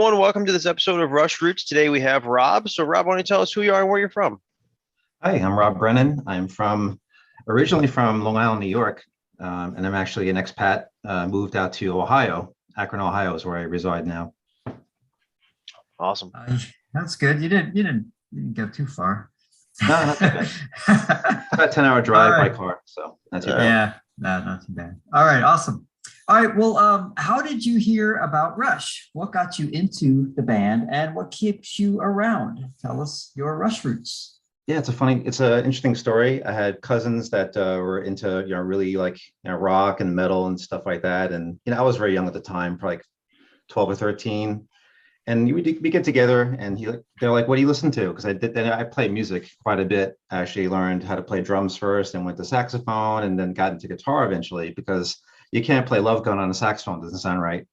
everyone. Welcome to this episode of Rush Roots. Today we have Rob. So, Rob, why don't you tell us who you are and where you're from? Hi, I'm Rob Brennan. I'm originally from Long Island, New York, and I'm actually an expat. Moved out to Ohio. Akron, Ohio is where I reside now. Awesome. That's good. You didn't go too far. No, not too bad. About a 10-hour drive by car, so not too bad. Yeah, no, not too bad. All right, awesome. All right, well, how did you hear about Rush? What got you into the band, and what keeps you around? Tell us your Rush roots. Yeah, it's an interesting story. I had cousins that were into, really like, rock and metal and stuff like that. And, I was very young at the time, probably like 12 or 13. And we get together and they're like, what do you listen to? Because I play music quite a bit. I actually learned how to play drums first and went to saxophone and then got into guitar eventually because you can't play Love Gun on a saxophone. It doesn't sound right.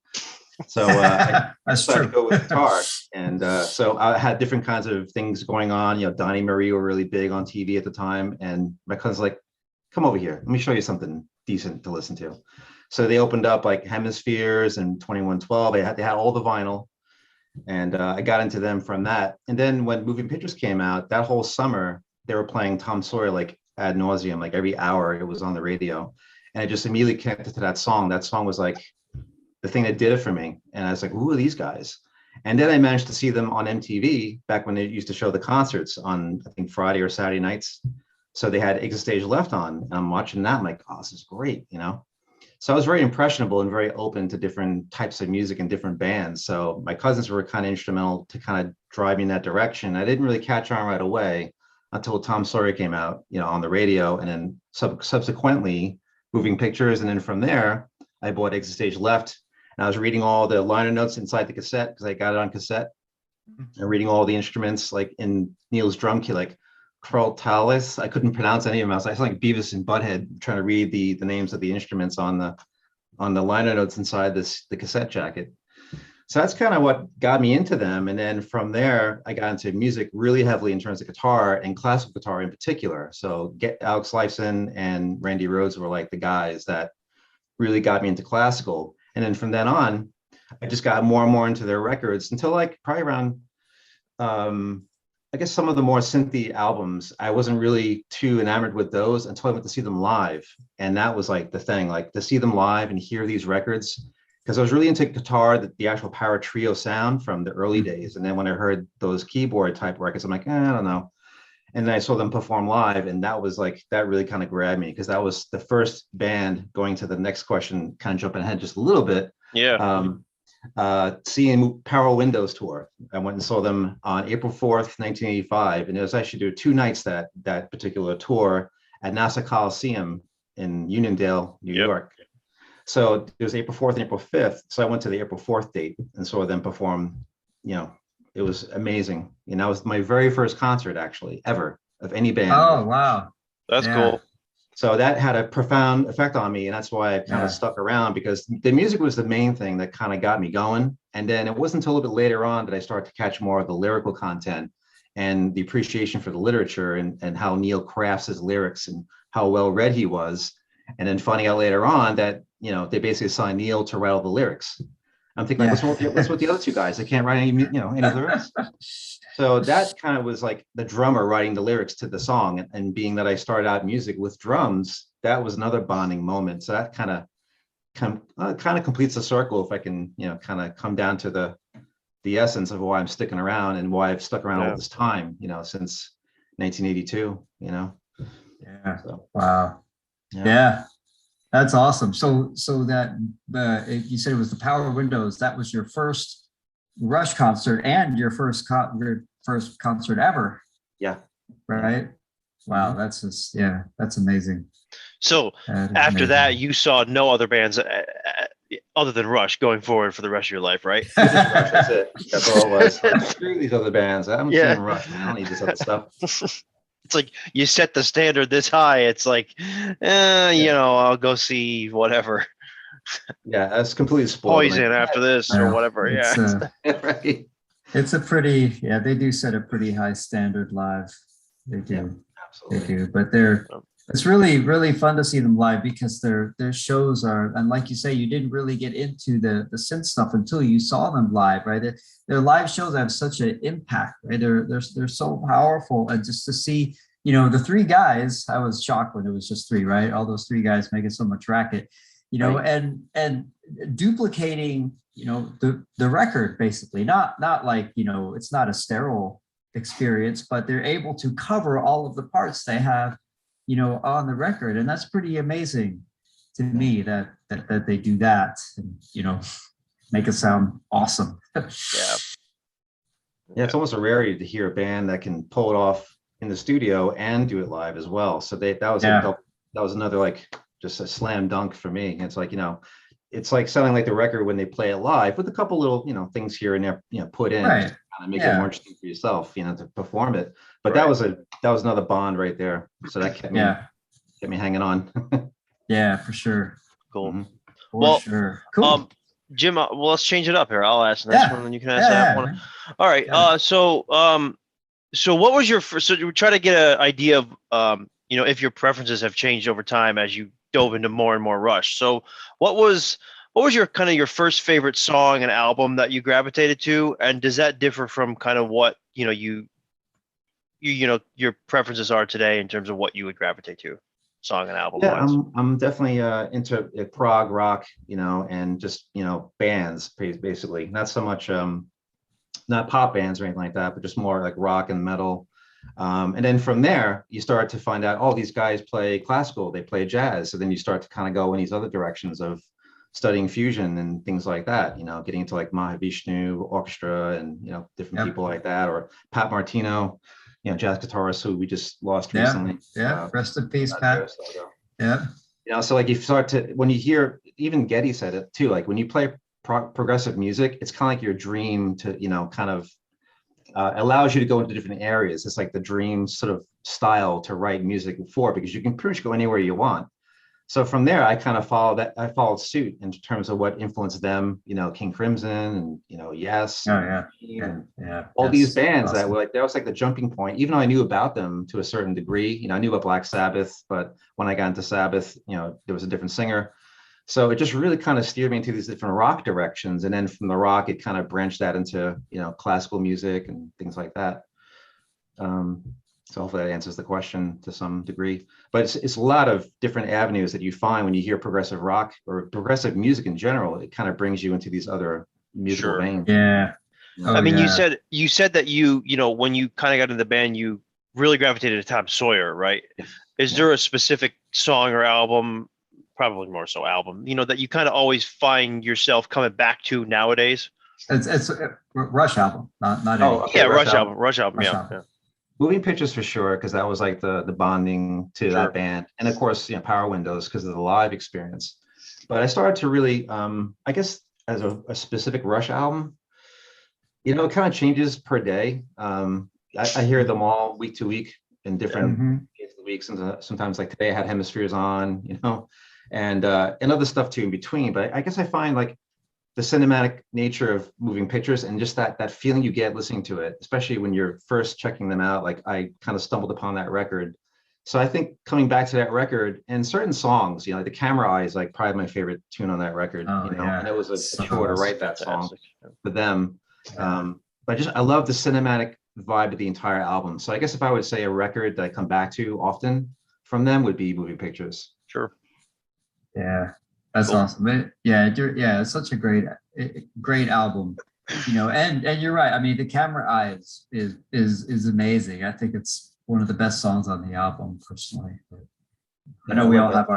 So I decided to go with guitar. And so I had different kinds of things going on. Donnie Marie were really big on TV at the time. And my cousin's like, come over here. Let me show you something decent to listen to. So they opened up like Hemispheres and 2112. They had all the vinyl. And I got into them from that. And then when Moving Pictures came out, that whole summer, they were playing Tom Sawyer like ad nauseum, like every hour it was on the radio. And I just immediately connected to that song. That song was like the thing that did it for me. And I was like, who are these guys? And then I managed to see them on MTV back when they used to show the concerts on, I think, Friday or Saturday nights. So they had Exit Stage Left on. And I'm watching that. I'm like, oh, this is great, So I was very impressionable and very open to different types of music and different bands. So my cousins were kind of instrumental to kind of drive me in that direction. I didn't really catch on right away until Tom Sawyer came out, on the radio, and then subsequently Moving Pictures. And then from there, I bought Exit Stage Left. And I was reading all the liner notes inside the cassette because I got it on cassette. And reading all the instruments like in Neil's drum kit, like Talis. I couldn't pronounce any of them. I was like Beavis and Butthead trying to read the names of the instruments on the liner notes inside the cassette jacket. So that's kind of what got me into them. And then from there, I got into music really heavily in terms of guitar and classical guitar in particular. So Alex Lifeson and Randy Rhoads were like the guys that really got me into classical. And then from then on, I just got more and more into their records until like probably around I guess some of the more synthy albums, I wasn't really too enamored with those until I went to see them live. And that was like the thing, like to see them live and hear these records, because I was really into guitar, the actual power trio sound from the early days. And then when I heard those keyboard type records, I'm like, I don't know. And then I saw them perform live. And that was like, that really kind of grabbed me because that was the first band going to the next question, kind of jumping ahead just a little bit. Yeah. Seeing Power Windows tour. I went and saw them on April 4th, 1985. And it was actually there 2 nights that particular tour at NASA Coliseum in Uniondale, New York. So it was April 4th and April 5th. So I went to the April 4th date and saw them perform. It was amazing. That was my very first concert actually ever of any band. Oh, wow. That's cool. So that had a profound effect on me. And that's why I kind of stuck around, because the music was the main thing that kind of got me going. And then it wasn't until a little bit later on that I started to catch more of the lyrical content and the appreciation for the literature and how Neil crafts his lyrics and how well read he was. And then finding out later on that, they basically assigned Neil to write all the lyrics. I'm thinking, what's with the other 2 guys? They can't write any lyrics. So that kind of was like the drummer writing the lyrics to the song, and being that I started out music with drums, that was another bonding moment. So that kind of completes the circle. If I can, kind of come down to the essence of why I'm sticking around and why I've stuck around all this time, since 1982. Yeah. So, wow. Yeah. That's awesome. So that you said it was the Power Windows. That was your first Rush concert and your first concert ever. Yeah. Right. Wow. That's just that's amazing. So after that, you saw no other bands other than Rush going forward for the rest of your life, right? That's it. That's all it was. Screw these other bands. I'm seeing Rush. I don't need this other stuff. It's like you set the standard this high. It's like, I'll go see whatever. Yeah, that's completely spoiled. Poison after this or whatever. Right. It's a pretty, they do set a pretty high standard live. They do. Absolutely. They do. But It's really, really fun to see them live because their shows are, and like you say, you didn't really get into the synth stuff until you saw them live, right? Their live shows have such an impact, right? They're so powerful, and just to see, the three guys, I was shocked when it was just three, right? All those three guys making so much racket, Right. and duplicating, the record basically, not like, it's not a sterile experience, but they're able to cover all of the parts they have on the record. And that's pretty amazing to me that they do that and, make it sound awesome. Yeah. Yeah, it's almost a rarity to hear a band that can pull it off in the studio and do it live as well. So that was Yeah. that was another like just a slam dunk for me. It's like, it's like selling like the record when they play it live with a couple little, things here and there, put in Right. just to kind of make it Yeah. more interesting for yourself, to perform it. But Right. that was another bond right there. So that kept me hanging on. Yeah, for sure. Cool. Mhm. For sure. Cool. Jim, well, let's change it up here. I'll ask the next one, and you can ask that one. Man. All right. Yeah. So what was your first? So you try to get an idea of, if your preferences have changed over time as you dove into more and more Rush. So what was your kind of your first favorite song and album that you gravitated to, and does that differ from kind of what your preferences are today in terms of what you would gravitate to, song and album Yeah, wise? I'm definitely into prog rock, and just bands basically. Not so much not pop bands or anything like that, but just more like rock and metal. And then from there, you start to find out, oh, these guys play classical, they play jazz. So then you start to kind of go in these other directions of studying fusion and things like that. Getting into like Mahavishnu orchestra and different people like that, or Pat Martino, jazz guitarist who we just lost recently. Yeah. Rest in peace, Pat. Yeah. So like you start to, when you hear, even Geddy said it too, like when you play progressive music, it's kind of like your dream to, kind of allows you to go into different areas. It's like the dream sort of style to write music for, because you can pretty much go anywhere you want. So from there, I kind of followed suit in terms of what influenced them, King Crimson and, Yes. Oh, yeah. All these bands that were like, that was like the jumping point, even though I knew about them to a certain degree. I knew about Black Sabbath, but when I got into Sabbath, there was a different singer. So it just really kind of steered me into these different rock directions. And then from the rock, it kind of branched that into, classical music and things like that. So hopefully that answers the question to some degree. But it's a lot of different avenues that you find when you hear progressive rock or progressive music in general. It kind of brings you into these other musical veins. Yeah. Oh, I mean, you said that when you kind of got into the band, you really gravitated to Tom Sawyer, right? Is there a specific song or album, probably more so album, that you kind of always find yourself coming back to nowadays? It's a Rush album, not okay, Rush album. Yeah. Moving Pictures for sure, because that was like the bonding to that band, and of course, Power Windows because of the live experience. But I started to really, I guess, as a specific Rush album, it kind of changes per day. I hear them all week to week in different days of the week. Sometimes like today I had Hemispheres on, and other stuff too in between. But I guess I find like the cinematic nature of Moving Pictures and just that feeling you get listening to it, especially when you're first checking them out. Like I kind of stumbled upon that record. So I think coming back to that record and certain songs, like The Camera Eye is like probably my favorite tune on that record, and it was a chore to write that song for them. But I love the cinematic vibe of the entire album. So I guess if I would say a record that I come back to often from them would be Moving Pictures. Sure. Yeah. That's awesome. It's such a great album, and you're right. I mean, The Camera Eye is amazing. I think it's one of the best songs on the album, personally. But I know we all have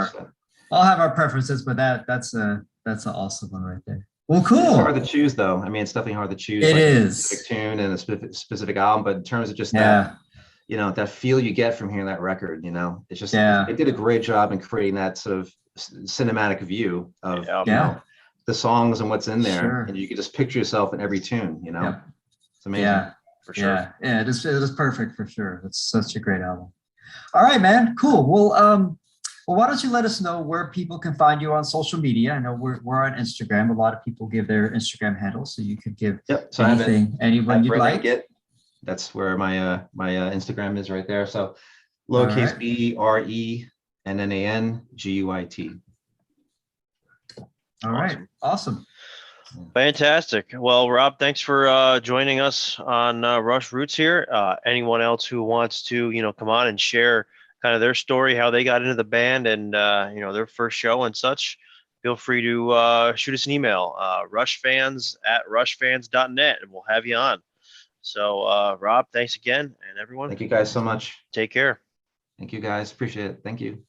our preferences, but that's an awesome one right there. Well, cool. It's hard to choose, though. I mean, it's definitely hard to choose. It is a specific tune and a specific album, but in terms of just that, that feel you get from hearing that record, it's just it did a great job in creating that sort of cinematic view of the songs and what's in there, and you can just picture yourself in every tune. It's amazing. For sure. Yeah, it is perfect for sure. It's such a great album. All right, man. Cool. Well, why don't you let us know where people can find you on social media? I know we're on Instagram. A lot of people give their Instagram handles, so you could give so anyone you'd like. That's where my Instagram is right there. So lowercase Nnanguit. All right. Awesome. Fantastic. Well, Rob, thanks for joining us on Rush Roots here. Anyone else who wants to, come on and share kind of their story, how they got into the band, and their first show and such, feel free to shoot us an email, rushfans@rushfans.net, and we'll have you on. So, Rob, thanks again, and everyone. Thank you guys so much. Take care. Thank you guys. Appreciate it. Thank you.